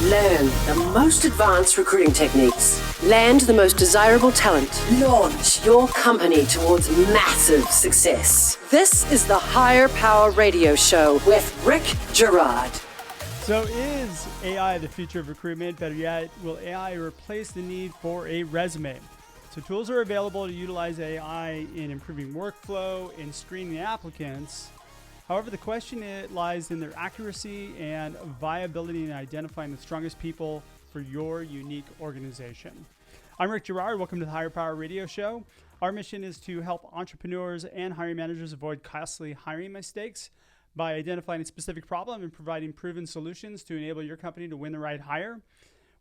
Learn the most advanced recruiting techniques. Land the most desirable talent. Launch your company towards massive success. This is the Higher Power Radio Show with Girard. So is AI the future of recruitment? Better yet, will AI replace the need for a resume? So tools are available to utilize AI in improving workflow and screening applicants. However, the question lies in their accuracy and viability in identifying the strongest people for your unique organization. I'm Girard. Welcome to the Higher Power Radio Show. Our mission is to help entrepreneurs and hiring managers avoid costly hiring mistakes by identifying a specific problem and providing proven solutions to enable your company to win the right hire.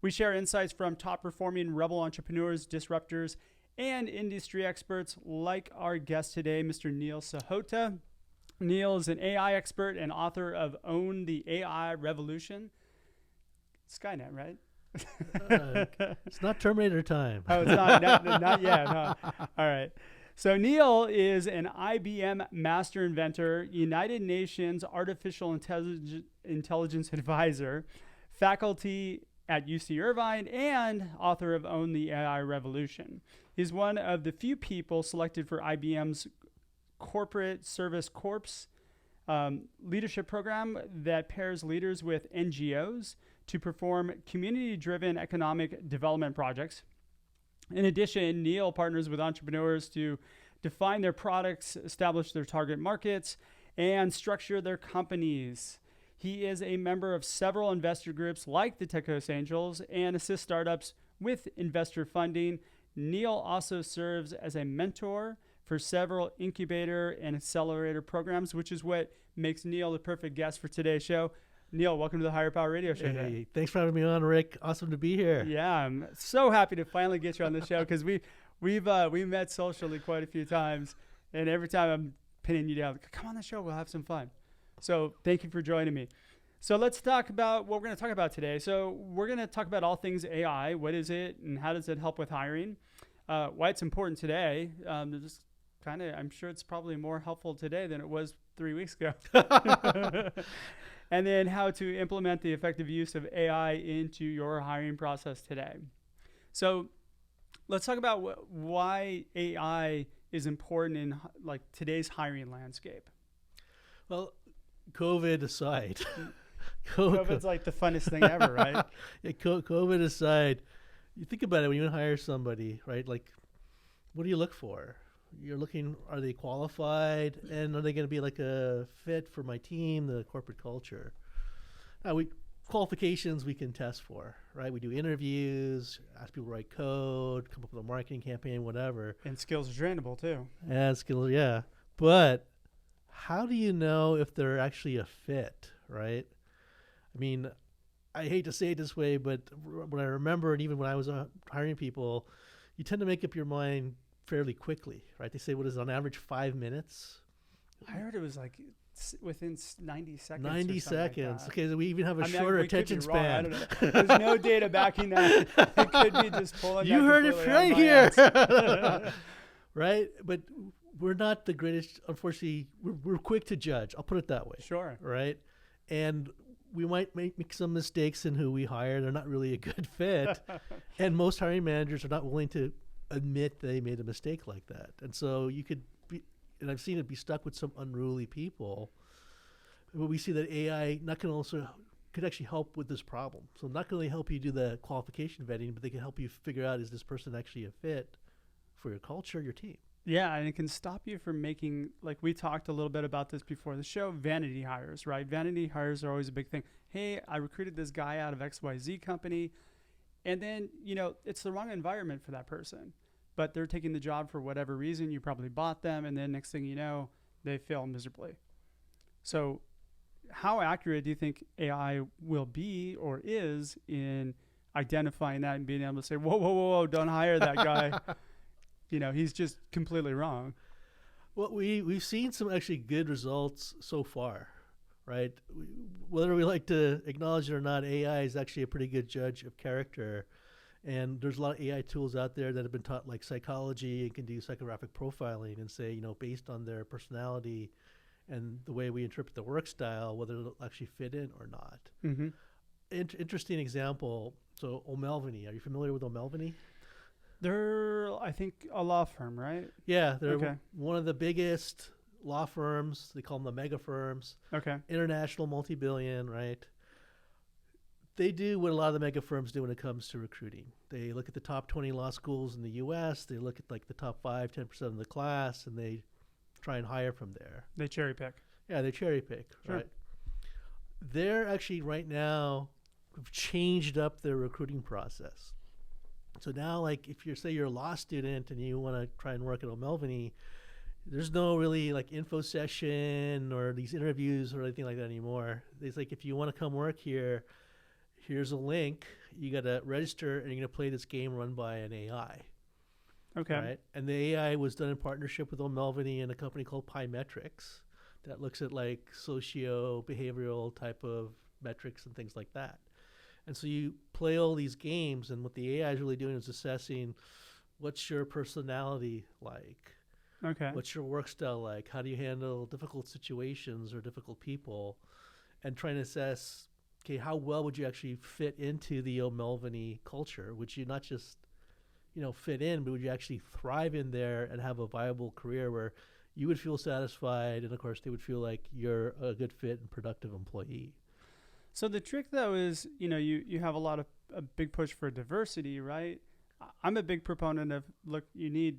We share insights from top-performing rebel entrepreneurs, disruptors, and industry experts like our guest today, Mr. Neil Sahota. Neil is an AI expert and author of Own the AI Revolution. Skynet, right? It's not Terminator time. Oh, it's not yet. Huh? All right. So Neil is an IBM Master Inventor, United Nations Artificial Intelligence Advisor, faculty at UC Irvine, and author of Own the AI Revolution. He's one of the few people selected for IBM's Corporate Service Corps leadership program that pairs leaders with NGOs to perform community-driven economic development projects. In addition, Neil partners with entrepreneurs to define their products, establish their target markets, and structure their companies. He is a member of several investor groups like the Techos Angels and assists startups with investor funding. Neil also serves as a mentor for several incubator and accelerator programs, which is what makes Neil the perfect guest for today's show. Neil, welcome to the Higher Power Radio Show today. Hey, thanks for having me on, Rick. Awesome to be here. Yeah, I'm so happy to finally get you on the show because we've met socially quite a few times, and every time I'm pinning you down, come on the show, we'll have some fun. So thank you for joining me. So let's talk about what we're going to talk about today. So we're going to talk about all things AI. What is it, and how does it help with hiring? Why it's important today. I'm sure it's probably more helpful today than it was 3 weeks ago. And then how to implement the effective use of AI into your hiring process today. So let's talk about why AI is important in today's hiring landscape. Well, COVID aside. COVID's like the funnest thing ever, right? Yeah, COVID aside, you think about it when you hire somebody, right? Like, what do you look for? You're looking, are they qualified, and are they going to be like a fit for my team, the corporate culture? Qualifications we can test for, right? We do interviews, ask people to write code, come up with a marketing campaign, whatever. And skills are trainable too. And skills, yeah. But how do you know if they're actually a fit, right? I mean, I hate to say it this way, but what I remember, and even when I was hiring people, you tend to make up your mind fairly quickly, right? They say, what is it, on average 5 minutes? I heard it was like within 90 seconds. 90 seconds. Like okay, so we even have a shorter attention span. I don't know. There's no data backing that. It could be just pulling. You heard it right here. Right? But we're not the greatest, unfortunately, we're quick to judge. I'll put it that way. Sure. Right? And we might make some mistakes in who we hire. They're not really a good fit. And most hiring managers are not willing to admit they made a mistake like that. And so you could be, and I've seen it, be stuck with some unruly people. But we see that AI could actually help with this problem. So not only help you do the qualification vetting, but they can help you figure out, is this person actually a fit for your culture, your team? Yeah, and it can stop you from making, like we talked a little bit about this before the show, vanity hires, right? Vanity hires are always a big thing. Hey, I recruited this guy out of XYZ company, and then, it's the wrong environment for that person. But they're taking the job for whatever reason. You probably bought them, and then next thing you know, they fail miserably. So how accurate do you think AI will be or is in identifying that and being able to say, whoa, don't hire that guy. He's just completely wrong. Well, we've seen some actually good results so far, right? Whether we like to acknowledge it or not, AI is actually a pretty good judge of character. And there's a lot of AI tools out there that have been taught like psychology and can do psychographic profiling and say, based on their personality and the way we interpret the work style, whether it'll actually fit in or not. Mm-hmm. interesting example. So O'Melveny, are you familiar with O'Melveny? They're, I think, a law firm, right? Yeah, they're Okay. one of the biggest law firms. They call them the mega firms. Okay. International, multi-billion, right? They do what a lot of the mega firms do when it comes to recruiting. They look at the top 20 law schools in the U.S. They look at like the top 5, 10% of the class, and they try and hire from there. They cherry pick. Yeah, they cherry pick, Sure. right? They're actually right now have changed up their recruiting process. So now, like, if you're a law student and you want to try and work at O'Melveny, there's no really like info session or these interviews or anything like that anymore. It's like, if you want to come work here, here's a link. You got to register, and you're going to play this game run by an AI. Okay. Right? And the AI was done in partnership with O'Melveny and a company called Pymetrics that looks at like socio-behavioral type of metrics and things like that. And so you play all these games, and what the AI is really doing is assessing what's your personality like, Okay. what's your work style like, how do you handle difficult situations or difficult people, and trying to assess, okay, how well would you actually fit into the O'Melveny culture? Would you not just, fit in, but would you actually thrive in there and have a viable career where you would feel satisfied, and of course they would feel like you're a good fit and productive employee? So the trick, though, is, you have a big push for diversity, right? I'm a big proponent of, look, you need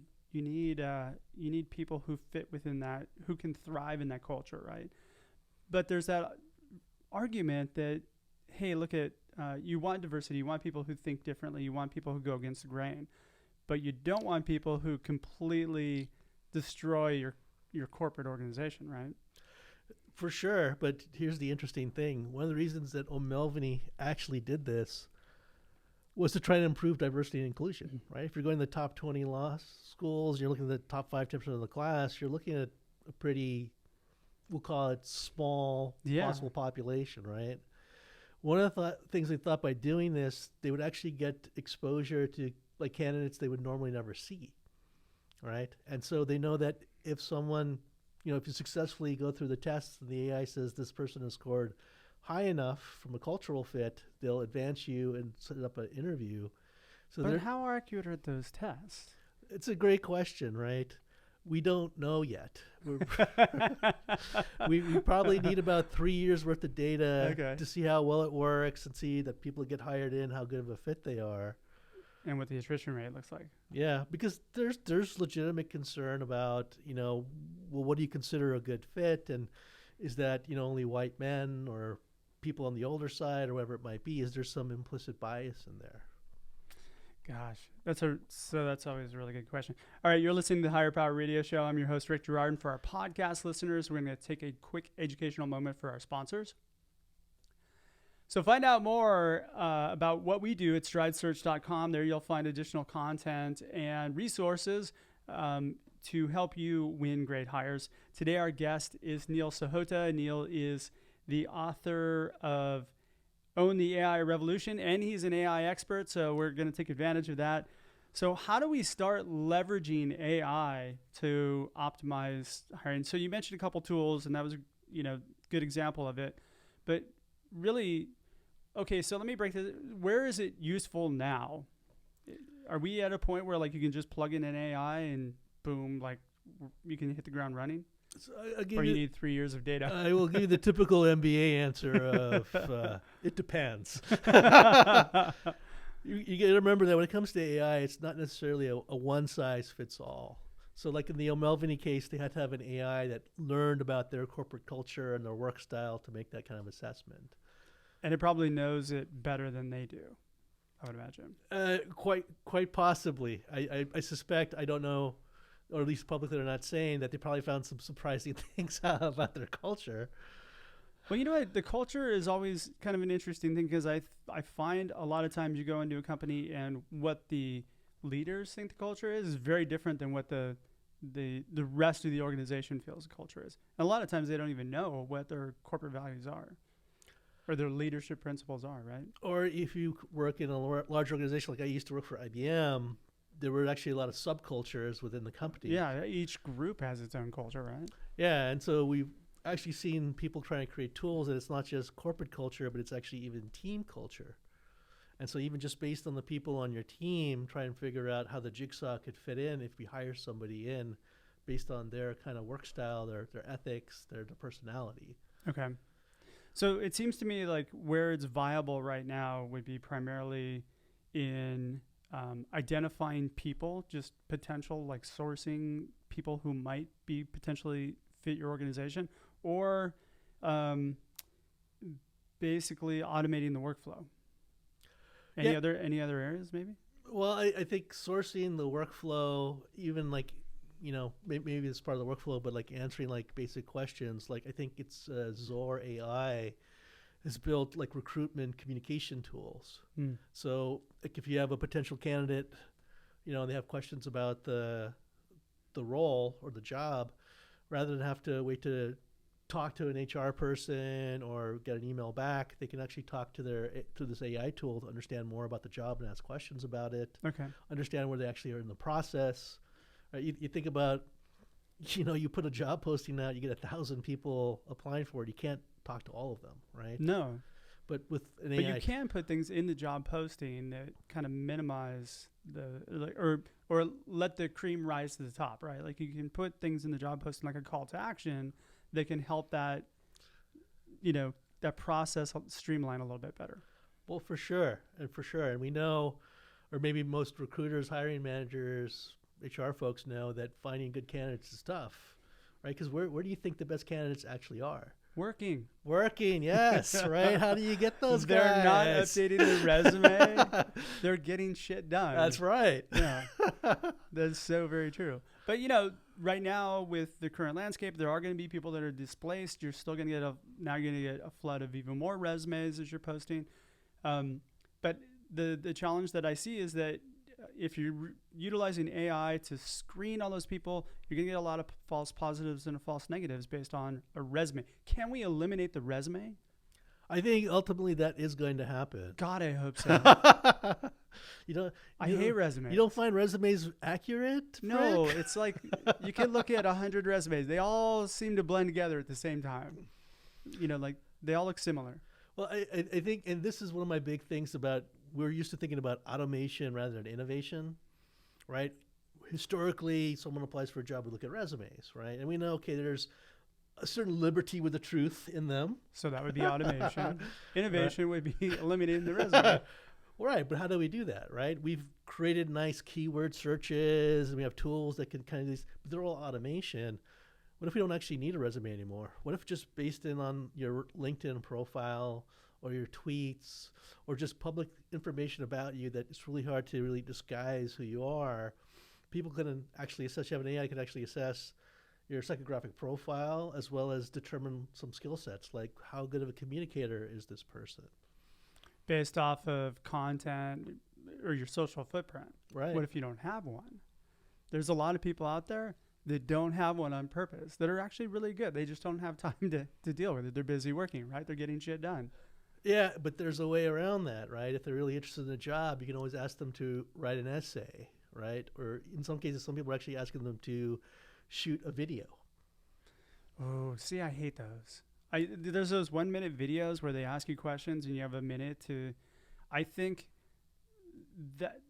people who fit within that, who can thrive in that culture, right? But there's that argument that, hey, look at, you want diversity, you want people who think differently, you want people who go against the grain, but you don't want people who completely destroy your corporate organization, right? For sure, but here's the interesting thing. One of the reasons that O'Melveny actually did this was to try to improve diversity and inclusion, right? If you're going to the top 20 law schools, you're looking at the top 5, 10% of the class, you're looking at a pretty, we'll call it small possible population, right? One of the things they thought by doing this, they would actually get exposure to like candidates they would normally never see, right? And so they know that if someone, if you successfully go through the tests and the AI says this person has scored high enough from a cultural fit, they'll advance you and set up an interview. So but how accurate are those tests? It's a great question, right? We don't know yet. we probably need about 3 years worth of data to see how well it works and see that people get hired in, how good of a fit they are. And what the attrition rate looks like. Yeah, because there's legitimate concern about, well, what do you consider a good fit? And is that, only white men or people on the older side or whatever it might be? Is there some implicit bias in there? Gosh, that's always a really good question. All right, you're listening to the Higher Power Radio Show. I'm your host, Rick Girard. And for our podcast listeners, we're going to take a quick educational moment for our sponsors. So find out more about what we do at stridesearch.com. There you'll find additional content and resources to help you win great hires. Today our guest is Neil Sahota. Neil is the author of Own the AI Revolution, and he's an AI expert, so we're going to take advantage of that. So how do we start leveraging AI to optimize hiring? So you mentioned a couple tools, and that was a good example of it. But really, okay, so let me break this. Where is it useful now? Are we at a point where like you can just plug in an AI and boom, like you can hit the ground running? So or you need 3 years of data? I will give you the typical MBA answer of it depends. You got to remember that when it comes to AI, it's not necessarily a one-size-fits-all. So like in the O'Melveny case, they had to have an AI that learned about their corporate culture and their work style to make that kind of assessment. And it probably knows it better than they do, I would imagine. Quite possibly. I suspect, I don't know, or at least publicly they're not saying, that they probably found some surprising things out about their culture. Well, you know what? The culture is always kind of an interesting thing because I find a lot of times you go into a company and what the leaders think the culture is very different than what the rest of the organization feels the culture is. And a lot of times they don't even know what their corporate values are or their leadership principles are, right? Or if you work in a large organization, like I used to work for IBM, there were actually a lot of subcultures within the company. Yeah, each group has its own culture, right? Yeah, and so actually seen people trying to create tools, and it's not just corporate culture, but it's actually even team culture. And so even just based on the people on your team, try and figure out how the jigsaw could fit in if we hire somebody in based on their kind of work style, their ethics, their personality. Okay. So it seems to me like where it's viable right now would be primarily in identifying people, just potential, like sourcing people who might be potentially fit your organization, or basically automating the workflow. Any other areas maybe? Well, I think sourcing the workflow, even like, maybe it's part of the workflow, but like answering like basic questions, like I think it's Zor AI has built like recruitment communication tools. So like if you have a potential candidate, they have questions about the role or the job, rather than have to wait to talk to an HR person or get an email back, they can actually talk to this AI tool to understand more about the job and ask questions about it. Okay. Understand where they actually are in the process. You think about, you put a job posting out, you get 1,000 people applying for it. You can't talk to all of them, right? No. But with an AI, but you can put things in the job posting that kind of minimize or let the cream rise to the top, right? Like you can put things in the job posting like a call to action that can help that, that process streamline a little bit better. Well, for sure. And we know, or maybe most recruiters, hiring managers, HR folks know that finding good candidates is tough, right? Because where do you think the best candidates actually are? Working, yes, right? How do you get those guys? They're not updating their resume. They're getting shit done. That's right. Yeah, that's so very true. But, right now with the current landscape, there are going to be people that are displaced. You're still going to get a flood of even more resumes as you're posting. But the challenge that I see is that if you're utilizing AI to screen all those people, you're going to get a lot of false positives and false negatives based on a resume. Can we eliminate the resume? I think ultimately that is going to happen. God, I hope so. I hate resumes. You don't find resumes accurate? No, it's like you can look at 100 resumes. They all seem to blend together at the same time. Like they all look similar. Well, I think, and this is one of my big things about, we're used to thinking about automation rather than innovation, right? Historically, someone applies for a job, we look at resumes, right? And we know, okay, there's a certain liberty with the truth in them. So that would be automation. Innovation would be eliminating the resume. Right, but how do we do that, right? We've created nice keyword searches, and we have tools that can kind of but they're all automation. What if we don't actually need a resume anymore? What if just based on your LinkedIn profile or your tweets or just public information about you that it's really hard to really disguise who you are, people can actually assess, you have an AI can actually assess your psychographic profile as well as determine some skill sets, like how good of a communicator is this person? Based off of content or your social footprint. Right. What if you don't have one? There's a lot of people out there that don't have one on purpose that are actually really good. They just don't have time to deal with it. They're busy working, right? They're getting shit done. Yeah, but there's a way around that, right? If they're really interested in a job, you can always ask them to write an essay, right? Or in some cases, some people are actually asking them to shoot a video. Oh, see, I hate those. There's those 1-minute videos where they ask you questions and you have a minute to. I think that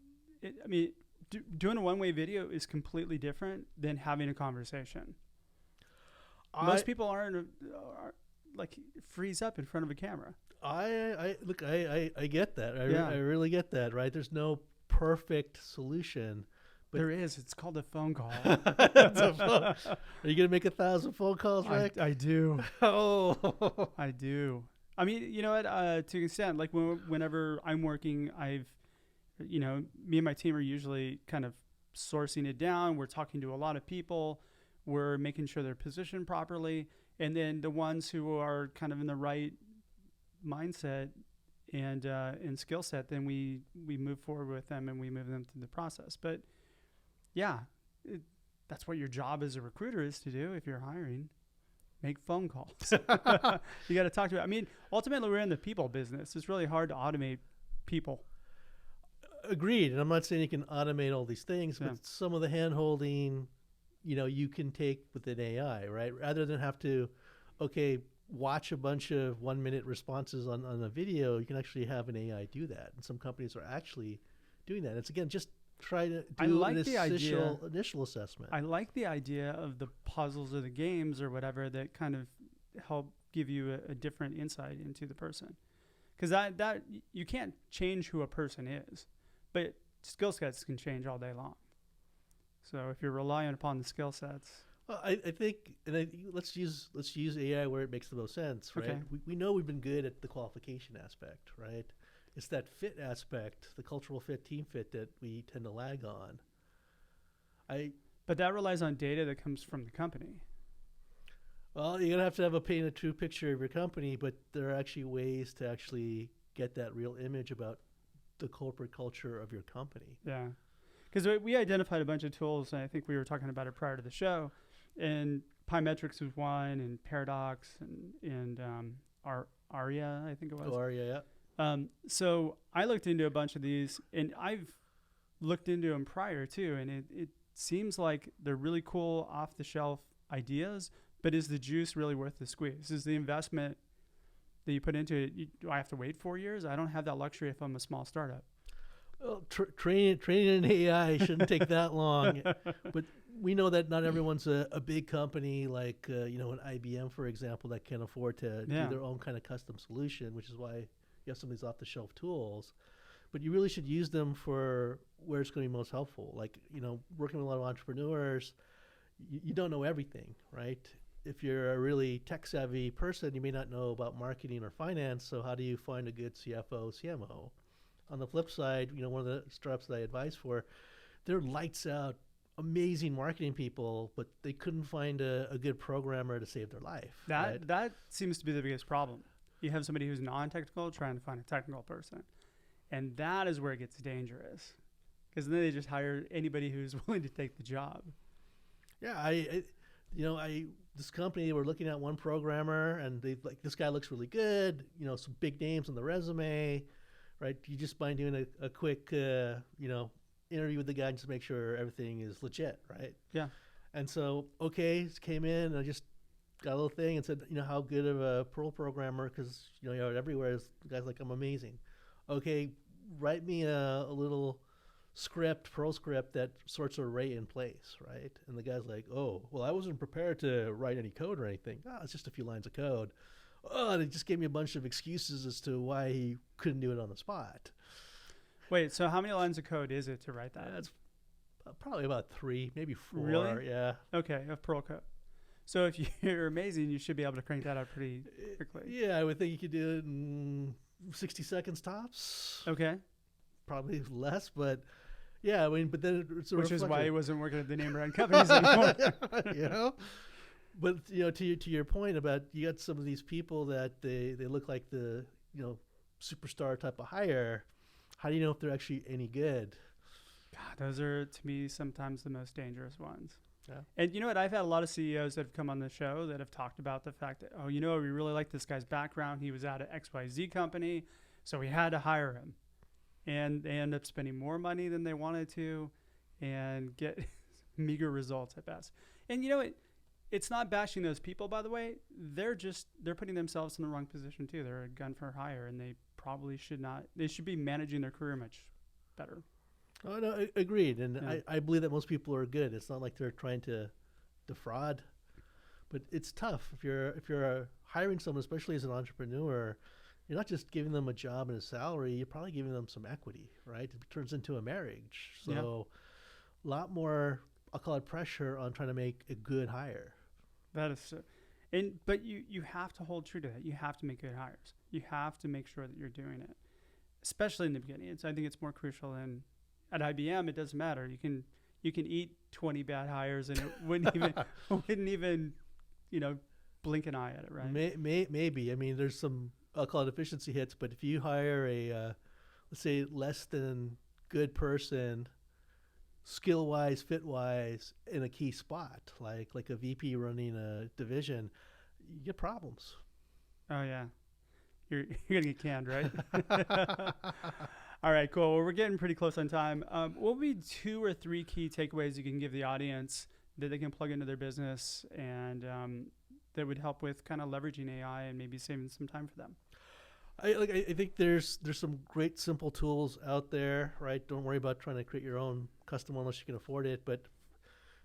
doing a one-way video is completely different than having a conversation. Most people are like freeze up in front of a camera. I get that. I really get that. Right? There's no perfect solution. But there is. It's called a phone call. Are you gonna make 1,000 phone calls, Rick? I do. Oh, I do. I mean, you know what? To an extent, like whenever I'm working, me and my team are usually kind of sourcing it down. We're talking to a lot of people. We're making sure they're positioned properly, and then the ones who are kind of in the right mindset and skill set, then we move forward with them and we move them through the process. But yeah, that's what your job as a recruiter is to do if you're hiring. Make phone calls. You got to talk to it. I mean, ultimately, we're in the people business. It's really hard to automate people. Agreed. And I'm not saying you can automate all these things, but some of the hand-holding, you can take with an AI, right? Rather than have to okay, watch a bunch of 1-minute responses on a video, you can actually have an AI do that. And some companies are actually doing that. It's again, just try to do an initial assessment. I like the idea of the puzzles or the games or whatever that kind of help give you a different insight into the person. Because that you can't change who a person is, but skill sets can change all day long. So if you're relying upon the skill sets, well, I think, let's use AI where it makes the most sense, right? Okay. We know we've been good at the qualification aspect, right? It's that fit aspect, the cultural fit, team fit that we tend to lag on. But that relies on data that comes from the company. Well, you're going to have a paint a true picture of your company, but there are actually ways to actually get that real image about the corporate culture of your company. Yeah. Because we identified a bunch of tools, and I think we were talking about it prior to the show, and Pymetrics was one, and Paradox, and Aria, I think it was. Oh, Aria, yeah. So I looked into a bunch of these, and I've looked into them prior too, and it seems like they're really cool off-the-shelf ideas, but is the juice really worth the squeeze? Is the investment that you put into it, do I have to wait 4 years? I don't have that luxury if I'm a small startup. Well, training an AI shouldn't take that long, but we know that not everyone's a big company like an IBM, for example, that can afford to do their own kind of custom solution, which is why you have some of these off-the-shelf tools. But you really should use them for where it's going to be most helpful. Like, working with a lot of entrepreneurs, you don't know everything, right? If you're a really tech-savvy person, you may not know about marketing or finance, so how do you find a good CFO, CMO? On the flip side, one of the startups that I advise for, they're lights out, amazing marketing people, but they couldn't find a good programmer to save their life. That seems to be the biggest problem. You have somebody who's non-technical trying to find a technical person. And that is where it gets dangerous. Because then they just hire anybody who's willing to take the job. Yeah, this company, we're looking at one programmer, and they like, this guy looks really good, some big names on the resume, right? You just mind doing a quick, interview with the guy just to make sure everything is legit, right? Yeah. And so, came in, and I just got a little thing and said, how good of a Perl programmer, because, everywhere, the guy's like, I'm amazing. Okay, write me a little Perl script that sorts array in place, right? And the guy's like, oh, well, I wasn't prepared to write any code or anything. Oh, it's just a few lines of code. Oh, they just gave me a bunch of excuses as to why he couldn't do it on the spot. Wait, so how many lines of code is it to write that? That's probably about 3, maybe 4. Really? Yeah. Okay, of Perl code. So if you're amazing, you should be able to crank that out pretty quickly. Yeah, I would think you could do it in 60 seconds tops. Okay. Probably less, but yeah, but then it's which is why he wasn't working at the name brand companies anymore. But to your point about, you got some of these people that they look like the superstar type of hire. How do you know if they're actually any good? God, those are to me sometimes the most dangerous ones. Yeah. And you know what? I've had a lot of CEOs that have come on the show that have talked about the fact that, we really like this guy's background. He was at an XYZ company, so we had to hire him. And they end up spending more money than they wanted to and get meager results at best. And it's not bashing those people, by the way. They're putting themselves in the wrong position too. They're a gun for hire, and they probably should not. They should be managing their career much better. Oh, no, agreed. And I believe that most people are good. It's not like they're trying to defraud, but it's tough if you're hiring someone, especially as an entrepreneur. You're not just giving them a job and a salary. You're probably giving them some equity, right? It turns into a marriage. So a lot more, I'll call it, pressure on trying to make a good hire. That is, but you have to hold true to that. You have to make good hires. You have to make sure that you're doing it, especially in the beginning. I think it's more crucial than at IBM. It doesn't matter. You can eat 20 bad hires and it wouldn't even blink an eye at it, right? Maybe. I mean, there's some, I'll call it, efficiency hits, but if you hire a, let's say, less than good person, skill-wise, fit-wise, in a key spot, like a VP running a division, you get problems. Oh, yeah. You're going to get canned, right? All right, cool. Well, we're getting pretty close on time. What would be 2 or 3 key takeaways you can give the audience that they can plug into their business and that would help with kind of leveraging AI and maybe saving some time for them? I think there's some great simple tools out there, right? Don't worry about trying to create your own custom one unless you can afford it. But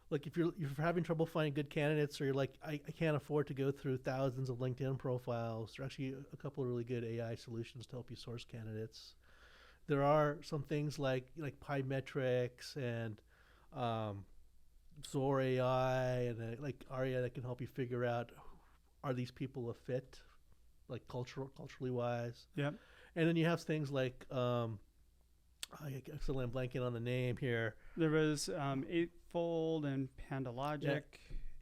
like if you're having trouble finding good candidates, or you're like, I can't afford to go through thousands of LinkedIn profiles, there are actually a couple of really good AI solutions to help you source candidates. There are some things like Pymetrics and Zor AI and like Aria that can help you figure out, are these people a fit, like culturally wise. Yep. And then you have things like I'm blanking on the name here. There was Eightfold and PandaLogic.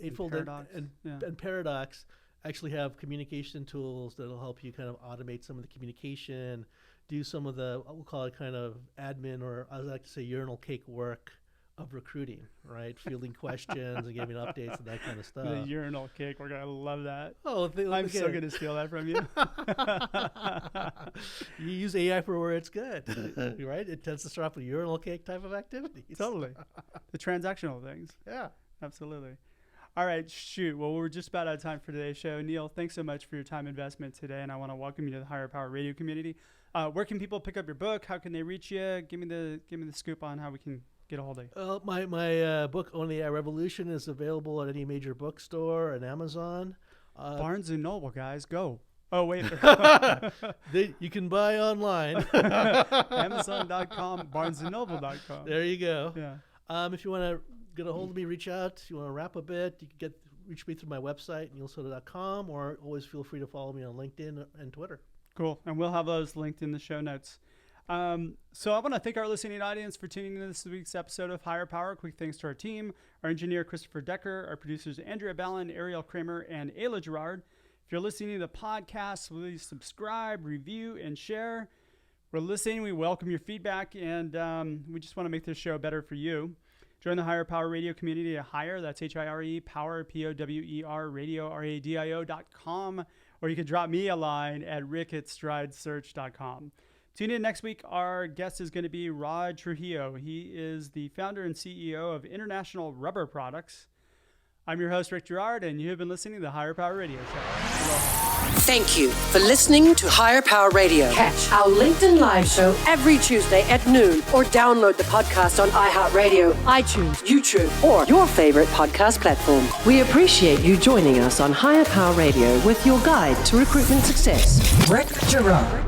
Eightfold and Paradox actually have communication tools that'll help you kind of automate some of the communication, do some of the, we'll call it kind of admin, or I like to say urinal cake work of recruiting, right? Fielding questions and giving updates and that kind of stuff. The urinal cake work, I love that. Oh, I'm so going to steal that from you. You use AI for where it's good, right? It tends to start off with urinal cake type of activities. Totally. The transactional things. Yeah. Absolutely. All right, shoot. Well, we're just about out of time for today's show. Neil, thanks so much for your time investment today, and I want to welcome you to the Higher Power Radio community. Where can people pick up your book? How can they reach you? Give me the scoop on how we can get a hold of you. My book, On the AI Revolution, is available at any major bookstore and Amazon. Barnes & Noble, guys, go. Oh, wait. You can buy online. Amazon.com, BarnesandNoble.com. There you go. Yeah. If you want to get a hold of me, reach out. If you want to rap a bit, you can reach me through my website, neilsahota.com, or always feel free to follow me on LinkedIn and Twitter. Cool. And we'll have those linked in the show notes. So I want to thank our listening audience for tuning in to this week's episode of Higher Power. Quick thanks to our team, our engineer, Christopher Decker, our producers, Andrea Ballin, Ariel Kramer, and Ayla Girard. If you're listening to the podcast, please subscribe, review, and share. We're listening. We welcome your feedback, and we just want to make this show better for you. Join the Higher Power Radio community at Higher. That's HIRE, Power, POWER, Radio, RADIO.com. Or you can drop me a line at rick@stridesearch.com. Tune in next week. Our guest is going to be Rod Trujillo. He is the founder and CEO of International Rubber Products. I'm your host, Rick Girard, and you have been listening to the Higher Power Radio Show. Thank you for listening to Higher Power Radio. Catch our LinkedIn Live show every Tuesday at noon, or download the podcast on iHeartRadio, iTunes, YouTube, or your favorite podcast platform. We appreciate you joining us on Higher Power Radio with your guide to recruitment success. Rick Girard.